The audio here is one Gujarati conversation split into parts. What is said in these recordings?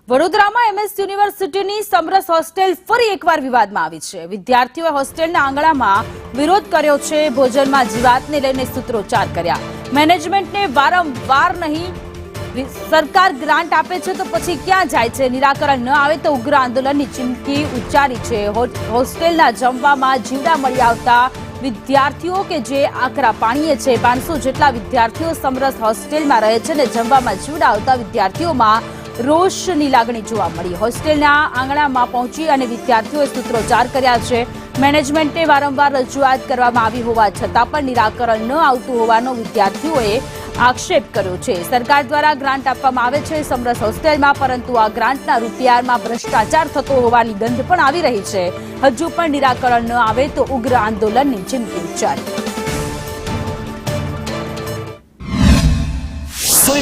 વડોદરામાં એમએસ યુનિવર્સિટીની સમરસ હોસ્ટેલ ફરી એકવાર વિવાદમાં આવી છે। વિદ્યાર્થીઓએ હોસ્ટેલના આંગણામાં વિરોધ કર્યો છે। ભોજનમાં જીવાતને લઈને સૂત્રોચ્ચાર કર્યા। મેનેજમેન્ટને વારંવાર નહીં સરકાર ગ્રાન્ટ આપે છે તો પછી ક્યાં જાય છે? નિરાકરણ ન આવે તો ઉગ્ર આંદોલનની ચીમકી ઉચ્ચારી છે। હોસ્ટેલના જમવામાં જીવડા મળી આવતા વિદ્યાર્થીઓ કે જે આકરા પાણીએ છે। 500 જેટલા વિદ્યાર્થીઓ સમરસ હોસ્ટેલમાં રહે છે અને જમવામાં જીવડા આવતા વિદ્યાર્થીઓમાં રોષની લાગણી જોવા મળી। હોસ્ટેલના આંગણામાં પહોંચી અને વિદ્યાર્થીઓએ સૂત્રોચ્ચાર કર્યા છે। મેનેજમેન્ટને વારંવાર રજૂઆત કરવામાં આવી હોવા છતાં પણ નિરાકરણ ન આવતું હોવાનો વિદ્યાર્થીઓએ આક્ષેપ કર્યો છે। સરકાર દ્વારા ગ્રાન્ટ આપવામાં આવે છે સમરસ હોસ્ટેલમાં, પરંતુ આ ગ્રાન્ટના રૂપિયામાં ભ્રષ્ટાચાર થતો હોવાની ગંધ પણ આવી રહી છે। હજુ પણ નિરાકરણ ન આવે તો ઉગ્ર આંદોલનની ચીમકી ઉચ્ચારી।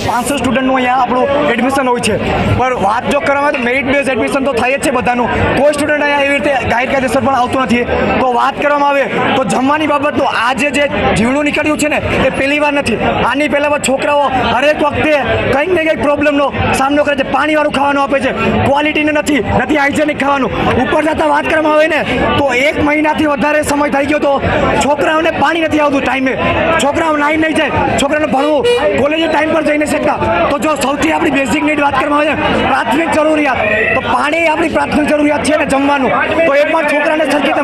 500 સ્ટુડન્ટનું અહીંયા આપણું એડમિશન હોય છે, પણ વાત જો કરવામાં આવે તો મેરિટ બેઝ એડમિશન તો થાય જ છે બધાનું। કોઈ સ્ટુડન્ટ અહીંયા એવી રીતે ગેરકાયદેસર પણ આવતું નથી। તો વાત કરવામાં આવે તો જમવાની બાબતનું આજે જે જીવડું નીકળ્યું છે ને એ પહેલી વાર નથી। આની પહેલાં છોકરાઓ હરેક વખતે કંઈક ને કંઈક પ્રોબ્લેમનો સામનો કરે છે। પાણીવાળું ખાવાનું આપે છે, ક્વોલિટીને નથી હાઇજેનિક ખાવાનું। ઉપર જતાં વાત કરવામાં આવે ને તો 1 મહિનાથી વધારે સમય થઈ ગયો તો છોકરાઓને પાણી નથી આવતું ટાઈમે। છોકરાઓ નાઈ નહીં જાય, છોકરાઓને ભણવું કોલેજે ટાઈમ પર જઈ શકતા। તો જો સૌથી આપણી બેઝિક નીડ વાત કરવામાં આવે પ્રાથમિક જરૂરિયાત, તો પાણી આપણી પ્રાથમિક જરૂરિયાત છે ને જમવાનું, તો એ પણ છોકરાને સરખી રીતે